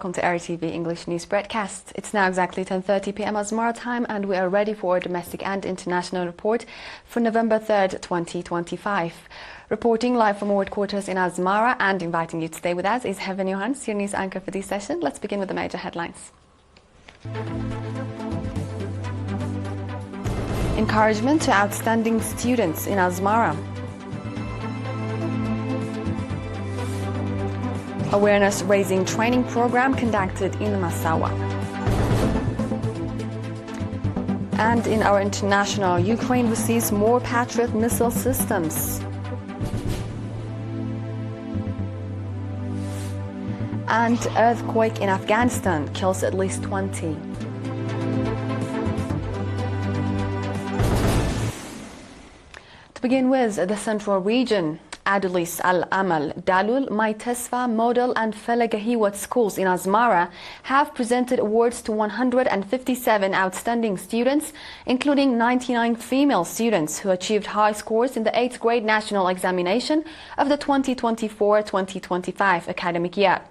welcome to ERi-TV English News Broadcast. It's now exactly 10:30 p.m. Asmara time and we are ready for a domestic and international report for November 3rd, 2025. Reporting live from our headquarters in Asmara and inviting you to stay with us is Heaven Johans, your news anchor for this session. Let's begin with the major headlines. Encouragement to outstanding students in Asmara. Awareness-raising training program conducted in Massawa. And in our international, Ukraine receives more Patriot missile systems. And earthquake in Afghanistan kills at least 20. To begin with, the central region. Adulis Al-Amal, Dalul, My Tesfa, Model and Felagahiwat schools in Asmara have presented awards to 157 outstanding students, including 99 female students who achieved high scores in the 8th grade national examination of the 2024-2025 academic year.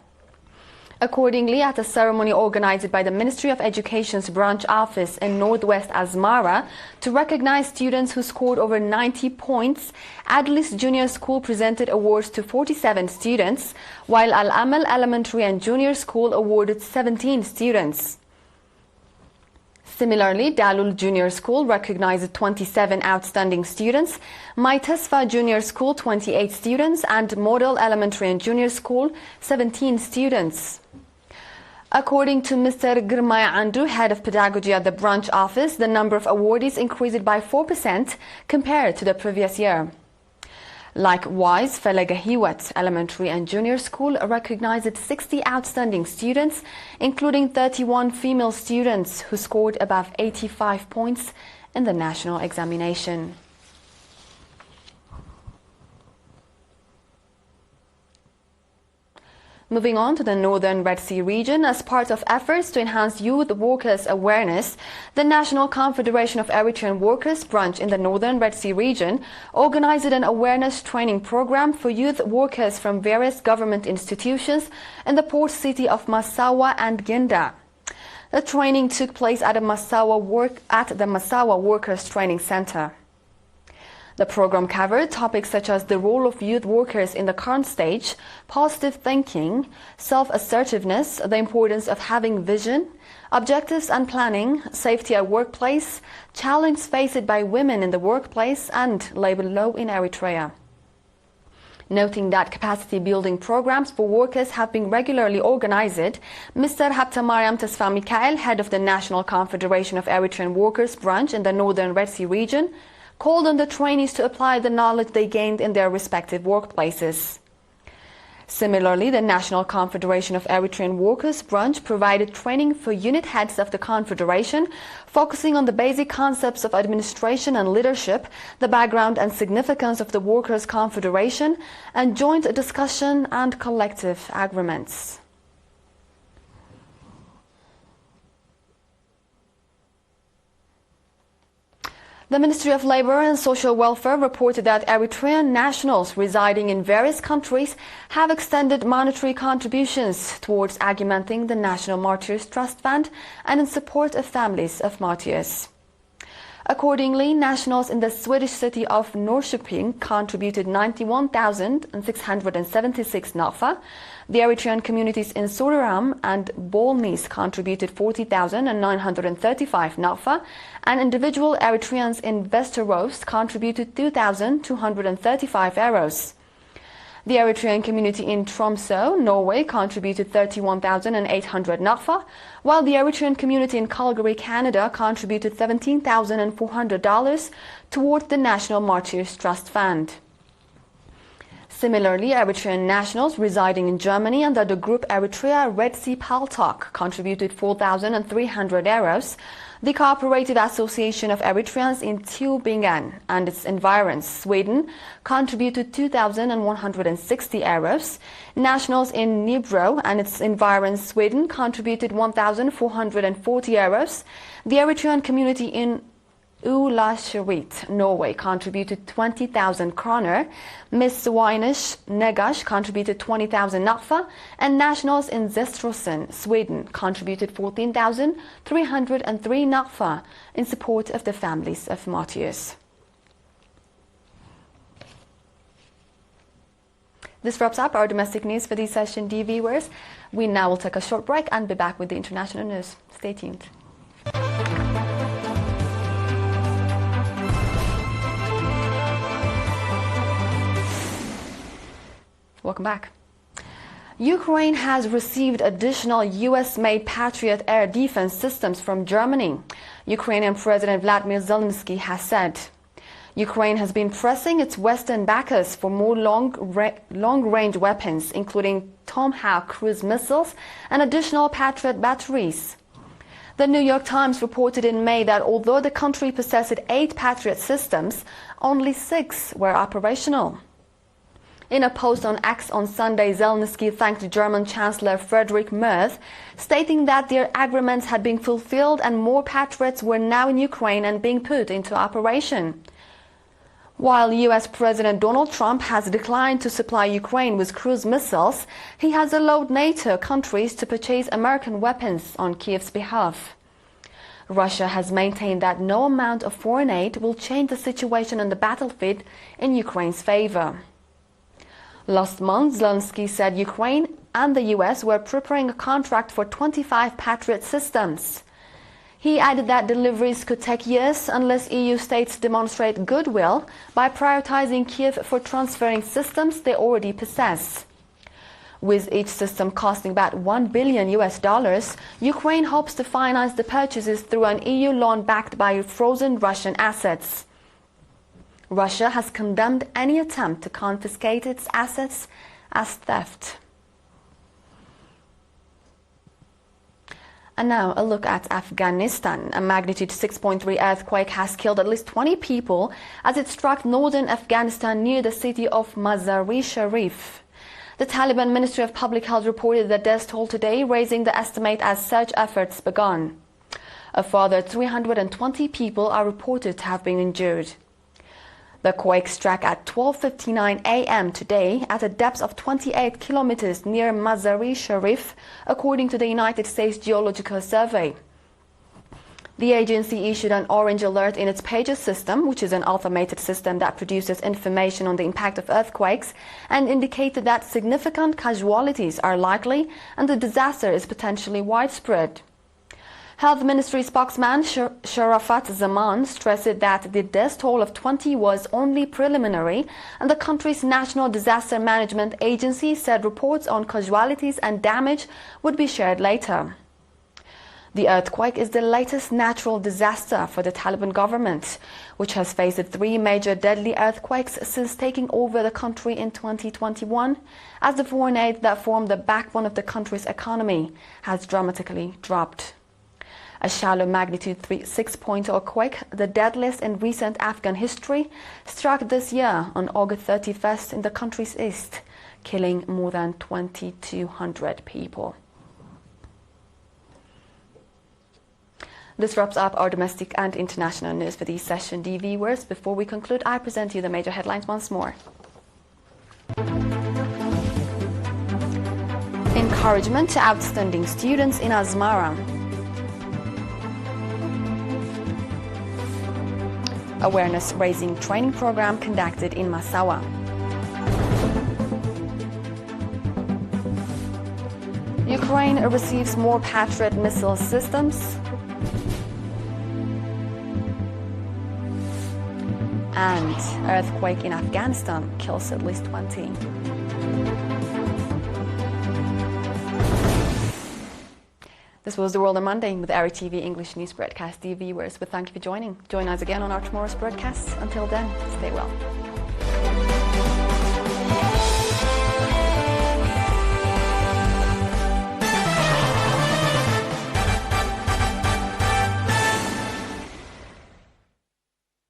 Accordingly, at a ceremony organized by the Ministry of Education's branch office in Northwest Asmara to recognize students who scored over 90 points, Adulis Junior School presented awards to 47 students, while Al-Amal Elementary and Junior School awarded 17 students. Similarly, Dalul Junior School recognized 27 outstanding students, My Tesfa Junior School 28 students, and Model Elementary and Junior School 17 students. According to Mr. Girmay Andu, head of pedagogy at the branch office, the number of awardees increased by 4% compared to the previous year. Likewise, Felagahiwat Elementary and Junior School recognized 60 outstanding students, including 31 female students who scored above 85 points in the national examination. Moving on to the northern Red Sea region, as part of efforts to enhance youth workers' awareness, the National Confederation of Eritrean Workers branch in the northern Red Sea region organized an awareness training program for youth workers from various government institutions in the port city of Massawa and Ginda. The training took place at the Massawa Workers Training Center. The program covered topics such as the role of youth workers in the current stage, positive thinking, self-assertiveness, the importance of having vision, objectives and planning, safety at workplace, challenges faced by women in the workplace, and labor law in Eritrea. Noting that capacity building programs for workers have been regularly organized, Mr. Habtamariam Tesfa Mikael, head of the National Confederation of Eritrean Workers branch in the northern Red Sea region, called on the trainees to apply the knowledge they gained in their respective workplaces. Similarly, the National Confederation of Eritrean Workers branch provided training for unit heads of the Confederation, focusing on the basic concepts of administration and leadership, the background and significance of the Workers' Confederation, and joint discussion and collective agreements. The Ministry of Labour and Social Welfare reported that Eritrean nationals residing in various countries have extended monetary contributions towards augmenting the National Martyrs Trust Fund and in support of families of martyrs. Accordingly, nationals in the Swedish city of Norrköping contributed 91,676 nafa. The Eritrean communities in Suraram and Bolnis contributed 40,935 nafa, and individual Eritreans in Västerås contributed 2,235 euros. The Eritrean community in Tromsø, Norway, contributed 31,800 nafa, while the Eritrean community in Calgary, Canada, contributed $17,400 toward the National Martyrs Trust Fund. Similarly, Eritrean nationals residing in Germany under the group Eritrea Red Sea Paltalk contributed 4,300 euros. The Cooperative Association of Eritreans in Tübingen and its environs, Sweden, contributed 2,160 euros. Nationals in Nybro and its environs, Sweden, contributed 1,440 euros. The Eritrean community in Ula Sherit, Norway, contributed 20,000 kroner. Miss Swinish Negash contributed 20,000 nakfa. And nationals in Zestrosen, Sweden, contributed 14,303 nakfa in support of the families of martyrs. This wraps up our domestic news for this session, dear viewers. We now will take a short break and be back with the international news. Stay tuned. Welcome back. Ukraine has received additional US-made Patriot air defense systems from Germany. Ukrainian President Vladimir Zelensky has said Ukraine has been pressing its Western backers for more long-range weapons, including Tomahawk cruise missiles and additional Patriot batteries. The New York Times reported in May that although the country possessed 8 Patriot systems, only 6 were operational. In a post on X on Sunday, Zelensky thanked German Chancellor Friedrich Merz, stating that their agreements had been fulfilled and more Patriots were now in Ukraine and being put into operation. While US President Donald Trump has declined to supply Ukraine with cruise missiles, he has allowed NATO countries to purchase American weapons on Kiev's behalf. Russia has maintained that no amount of foreign aid will change the situation on the battlefield in Ukraine's favor. Last month, Zelensky said Ukraine and the US were preparing a contract for 25 Patriot systems. He added that deliveries could take years unless EU states demonstrate goodwill by prioritizing Kiev for transferring systems they already possess. With each system costing about $1 billion, Ukraine hopes to finance the purchases through an EU loan backed by frozen Russian assets. Russia has condemned any attempt to confiscate its assets as theft. And now a look at Afghanistan. A magnitude 6.3 earthquake has killed at least 20 people as it struck northern Afghanistan near the city of Mazar-e-Sharif. The Taliban Ministry of Public Health reported the death toll today, raising the estimate as search efforts began. A further 320 people are reported to have been injured. The quake struck at 12:59 a.m. today at a depth of 28 kilometers near Mazar-e-Sharif, according to the United States Geological Survey. The agency issued an orange alert in its Pager system, which is an automated system that produces information on the impact of earthquakes, and indicated that significant casualties are likely and the disaster is potentially widespread. Health Ministry spokesman Sharafat Zaman stressed that the death toll of 20 was only preliminary, and the country's National Disaster Management Agency said reports on casualties and damage would be shared later. The earthquake is the latest natural disaster for the Taliban government, which has faced 3 major deadly earthquakes since taking over the country in 2021, as the foreign aid that formed the backbone of the country's economy has dramatically dropped. A shallow magnitude 6.0 quake, the deadliest in recent Afghan history, struck this year on August 31st in the country's east, killing more than 2,200 people. This wraps up our domestic and international news for this session, dear viewers. Before we conclude, I present you the major headlines once more. Encouragement to outstanding students in Asmara. Awareness-raising training program conducted in Massawa. Ukraine receives more Patriot missile systems. And earthquake in Afghanistan kills at least 20. This was The World on Monday with ERi-TV English News Broadcast. Dear viewers, we thank you for joining. Join us again on our tomorrow's broadcasts. Until then, stay well.